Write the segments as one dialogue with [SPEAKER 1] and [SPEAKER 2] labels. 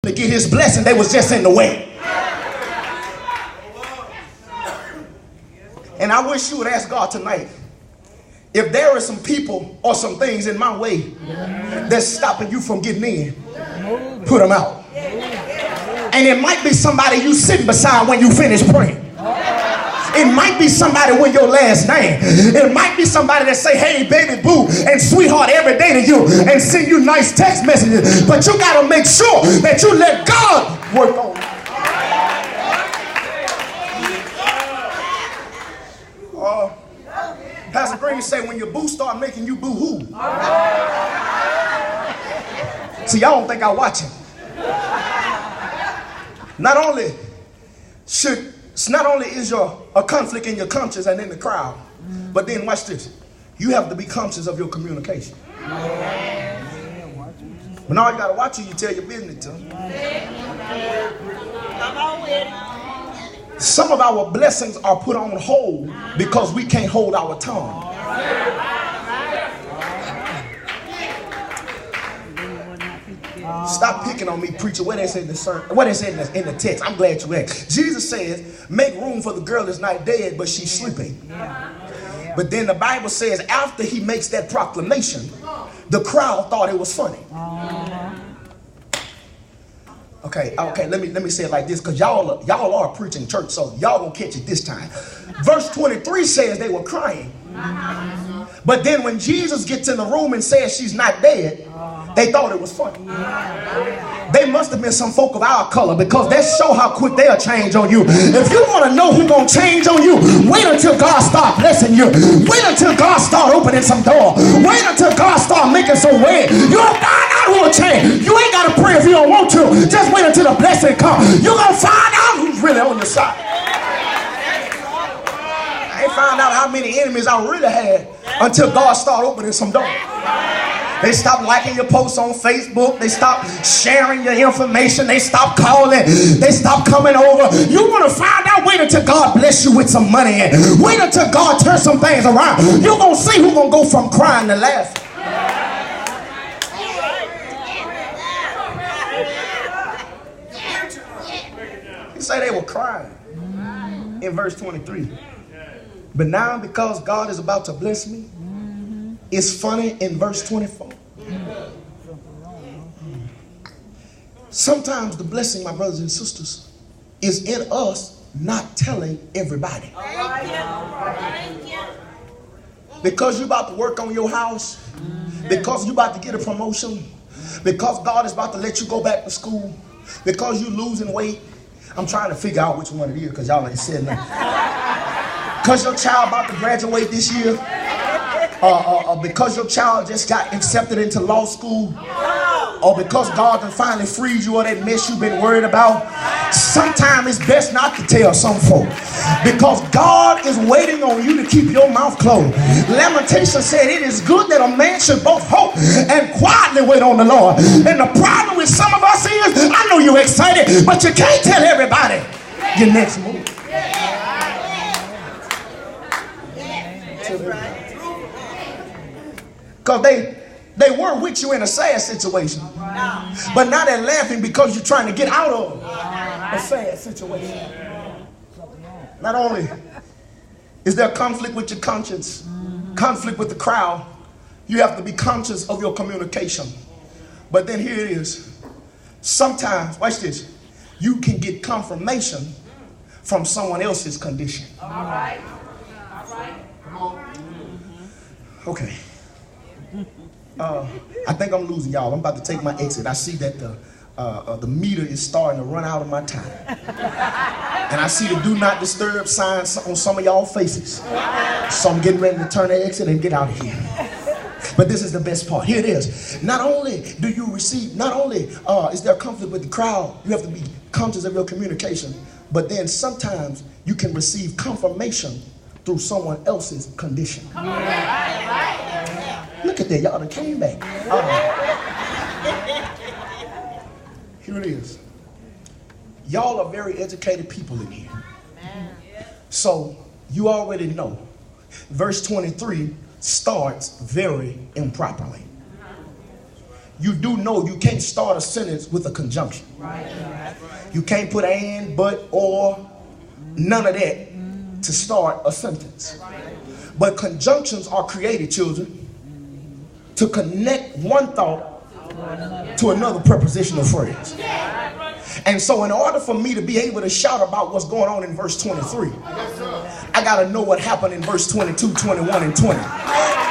[SPEAKER 1] to get his blessing, they was just in the way. And I wish you would ask God tonight, if there are some people or some things in my way that's stopping you from getting in, put them out. And it might be somebody you sitting beside when you finish praying. It might be somebody with your last name. It might be somebody that say, hey, baby boo, and sweetheart every day to you and send you nice text messages. But you got to make sure that you let God work on it. Pastor Green say when your boo start making you boo-hoo. See, y'all don't think I watch him. Not only is a conflict in your conscience and in the crowd, but then watch this. You have to be conscious of your communication. When all you got to watch you tell your business to them. Some of our blessings are put on hold because we can't hold our tongue. Stop picking on me, preacher. What they said in the sermon, what they said in the text. I'm glad you asked. Jesus says, make room for the girl that's not dead, but she's sleeping. But then the Bible says after he makes that proclamation, the crowd thought it was funny. Okay, let me say it like this, because y'all are preaching church, so y'all gonna catch it this time. Verse 23 says they were crying. But then when Jesus gets in the room and says she's not dead, they thought it was funny. They must have been some folk of our color, because that show how quick they'll change on you. If you want to know who's going to change on you, wait until God start blessing you. Wait until God start opening some doors. Wait until God start making some way. You'll find out who will change. You ain't got to pray if you don't want to. Just wait until the blessing comes. You're going to find out who's really on your side. I ain't found out how many enemies I really had until God started opening some doors. They stop liking your posts on Facebook. They stop sharing your information. They stop calling. They stop coming over. You want to find out? Wait until God bless you with some money. And wait until God turns some things around. You're going to see who's going to go from crying to laughing. You say they were crying in verse 23. But now because God is about to bless me, it's funny in verse 24. Sometimes the blessing, my brothers and sisters, is in us not telling everybody. Because you're about to work on your house, because you're about to get a promotion, because God is about to let you go back to school, because you're losing weight. I'm trying to figure out which one it is because y'all ain't said nothing. Because your child about to graduate this year. Because your child just got accepted into law school, or because God can finally freed you of that mess you've been worried about. Sometimes it's best not to tell some folk, because God is waiting on you to keep your mouth closed. Lamentation said it is good that a man should both hope and quietly wait on the Lord. And the problem with some of us is, I know you're excited, but you can't tell everybody your next move. Because they were with you in a sad situation. But now they're laughing because you're trying to get out of a sad situation. Not only is there conflict with your conscience, conflict with the crowd, you have to be conscious of your communication. But then here it is. Sometimes, watch this, you can get confirmation from someone else's condition. All right. Come on. Okay. I think I'm losing y'all. I'm about to take my exit. I see that the meter is starting to run out of my time. And I see the do not disturb sign on some of y'all faces. So I'm getting ready to turn the exit and get out of here. But this is the best part. Here it is. Not only do you receive, not only is there conflict with the crowd, you have to be conscious of your communication, but then sometimes you can receive confirmation through someone else's condition. Look at that, y'all done came back. Here it is. Y'all are very educated people in here. So you already know. Verse 23 starts very improperly. you do know you can't start a sentence with a conjunction. You can't put and, but, or, none of that to start a sentence. But conjunctions are created, children, to connect one thought to another prepositional phrase. And so in order for me to be able to shout about what's going on in verse 23, I got to know what happened in verse 22, 21, and 20.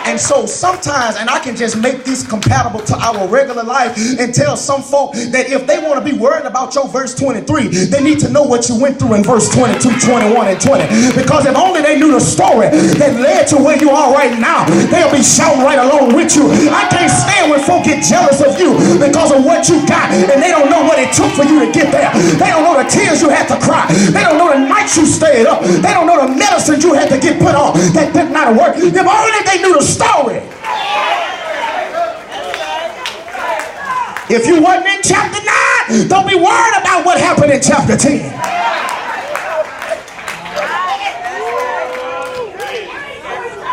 [SPEAKER 1] And so sometimes, and I can just make this compatible to our regular life and tell some folk that if they want to be worried about your verse 23, they need to know what you went through in verse 22, 21, and 20. Because if only they knew the story that led to where you are right now, they'll be shouting right along with you. I can't stand when folk get jealous of you because of what you got, and they don't know what it took for you to get there. They don't know the tears you had to cry. They don't know the nights you stayed up. They don't know the medicine you had to get put on that did not work. If only they knew the story. If you wasn't in chapter 9, don't be worried about what happened in chapter 10.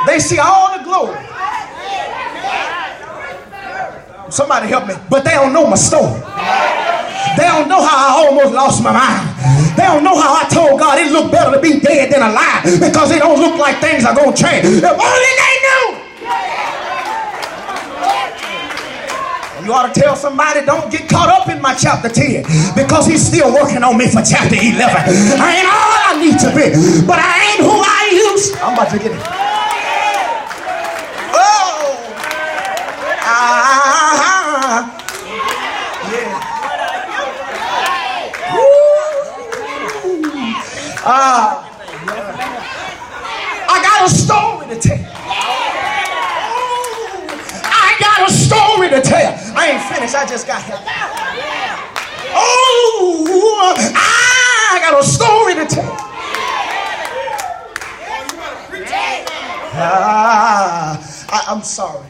[SPEAKER 1] They see all the glory. Somebody help me. But they don't know my story. They don't know how I almost lost my mind. They don't know how I told God it looked better to be dead than alive, because it don't look like things are going to change. If only they knew. You ought to tell somebody, don't get caught up in my chapter 10, because he's still working on me for chapter 11. I ain't all I need to be, but I ain't who I used. I'm about to get it. Oh. I got a story to tell. I got a story to tell. I ain't finished. I just got here. Oh, I got a story to tell. I'm sorry.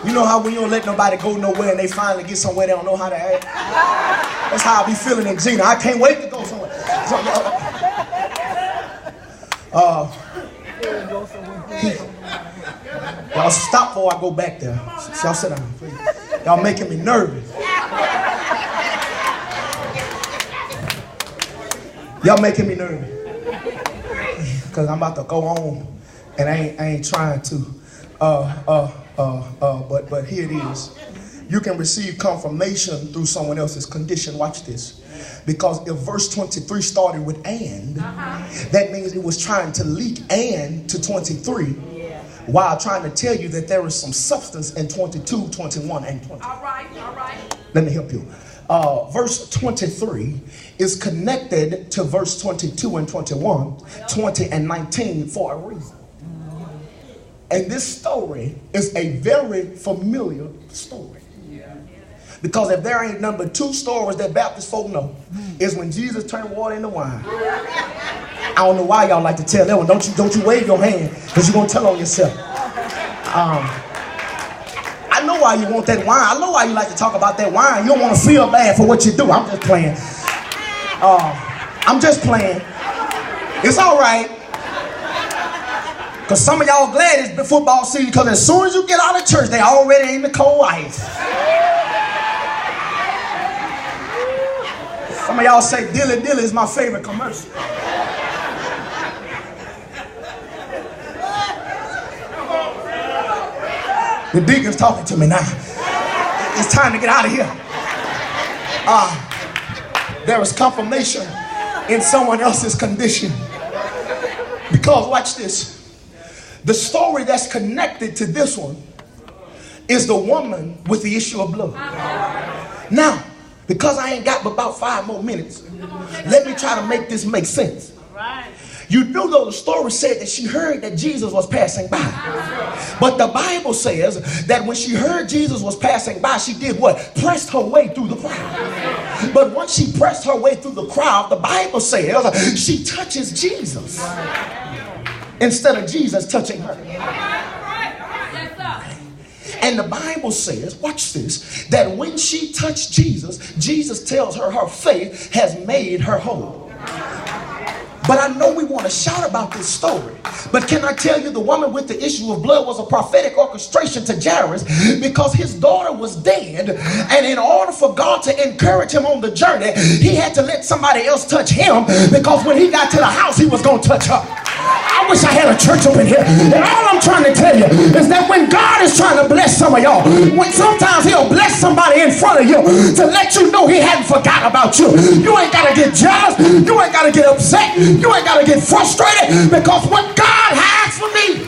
[SPEAKER 1] You know how when you don't let nobody go nowhere and they finally get somewhere they don't know how to act? That's how I be feeling in Gina. I can't wait to go somewhere. Y'all stop before I go back there. Y'all sit down, please. Y'all making me nervous. Y'all making me nervous. Because I'm about to go on and I ain't trying to. But here it is. You can receive confirmation through someone else's condition. Watch this. Because if verse 23 started with and, that means it was trying to leak and to 23 while trying to tell you that there is some substance in 22, 21, and 20. All right. Let me help you. Verse 23 is connected to verse 22 and 21, 20 and 19 for a reason. And this story is a very familiar story. Because if there ain't number 2 stories that Baptist folk know, is when Jesus turned water into wine. I don't know why y'all like to tell that one. Don't you wave your hand, because you're going to tell on yourself. I know why you want that wine. I know why you like to talk about that wine. You don't want to feel bad for what you do. I'm just playing. I'm just playing. It's all right. Because some of y'all glad it's the football season, because as soon as you get out of church, they already in the cold ice. Some of y'all say Dilly Dilly is my favorite commercial. The deacon's talking to me now. It's time to get out of here. There is confirmation in someone else's condition. Because watch this. The story that's connected to this one is the woman with the issue of blood. Now, because I ain't got but about 5 more minutes, let me try to make this make sense. You do know the story said that she heard that Jesus was passing by. But the Bible says that when she heard Jesus was passing by, she did what? Pressed her way through the crowd. But once she pressed her way through the crowd, the Bible says she touches Jesus instead of Jesus touching her. And the Bible says, watch this, that when she touched Jesus, Jesus tells her her faith has made her whole. But I know we want to shout about this story. But can I tell you, the woman with the issue of blood was a prophetic orchestration to Jairus, because his daughter was dead. And in order for God to encourage him on the journey, he had to let somebody else touch him, because when he got to the house, he was going to touch her. I wish I had a church up in here. And all I'm trying to tell you is that when God is trying to bless some of y'all, when sometimes he'll bless somebody in front of you to let you know he hadn't forgot about you. You ain't got to get jealous. You ain't got to get upset. You ain't got to get frustrated, because what God has for me.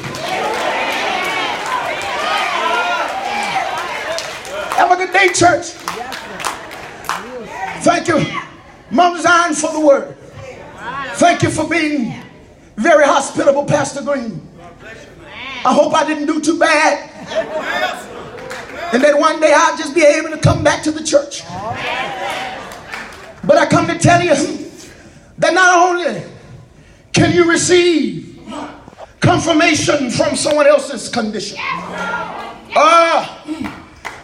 [SPEAKER 1] Have a good day, church. Thank you, Mom Zion, for the word. Thank you for being very hospitable, Pastor Green. I hope I didn't do too bad, and that one day I'll just be able to come back to the church. But I come to tell you that not only can you receive confirmation from someone else's condition,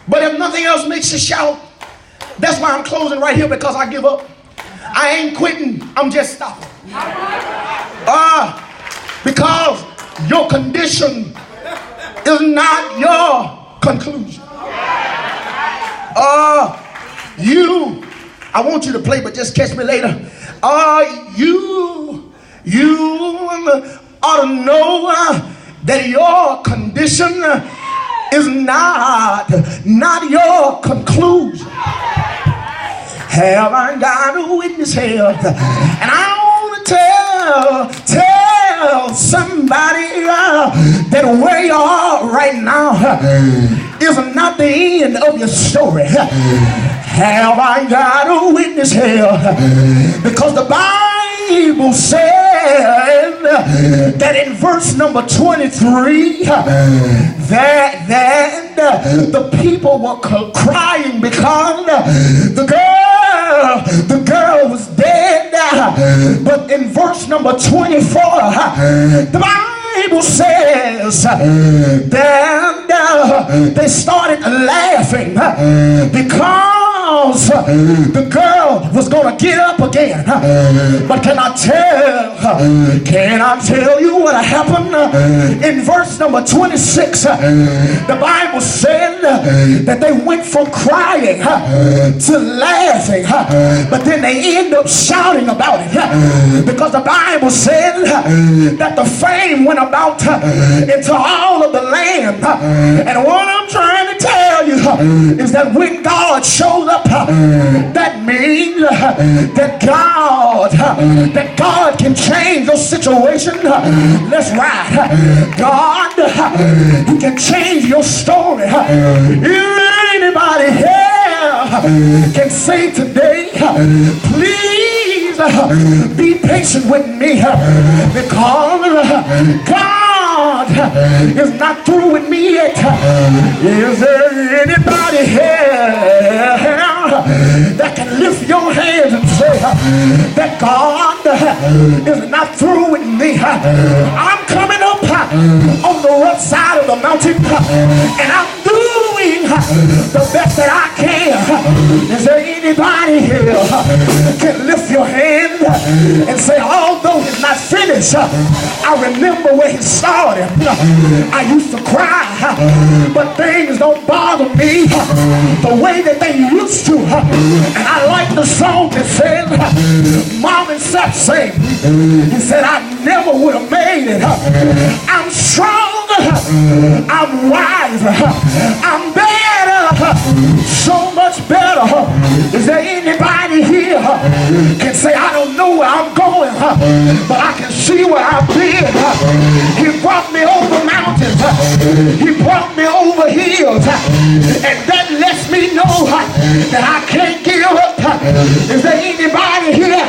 [SPEAKER 1] but if nothing else makes you shout, that's why I'm closing right here, because I give up. I ain't quitting, I'm just stopping. Because your condition is not your conclusion. I want you to play, but just catch me later. You ought to know that your condition is not your conclusion. Have I got a witness here? And I want to tell somebody that where you are right now is not the end of your story. Have I got a witness here? Because the Bible says that in verse number 23 that the people were crying because the girl was dead. But in verse number 24, the Bible says that they started laughing because the girl was going to get up again. But can I tell you what happened? In verse number 26, the Bible said that they went from crying to laughing, but then they end up shouting about it, because the Bible said that the fame went about into all of the land. And what I'm trying to tell you is that when God shows up, that means that God can change your situation. Let's ride. God, He can change your story. If anybody here can say today, please be patient with me, because God is not through with me yet. Is there anybody here that can lift your hands and say that God is not through with me? I'm coming up on the rough side of the mountain, and I'm doing the best that I can. Is there anybody here can lift your hand and say, although it's not finished, I remember where he started. I used to cry, but things don't bother me the way that they used to. And I like the song that says, Mom and Seth sing. He said, I never would have made it. I'm strong, I'm wise, I'm better, so much better. Is there anybody here can say, I don't know where I'm going, but I can see where I've been. He brought me over mountains, he brought me over hills, and that lets me know that I can't give up. Is there anybody here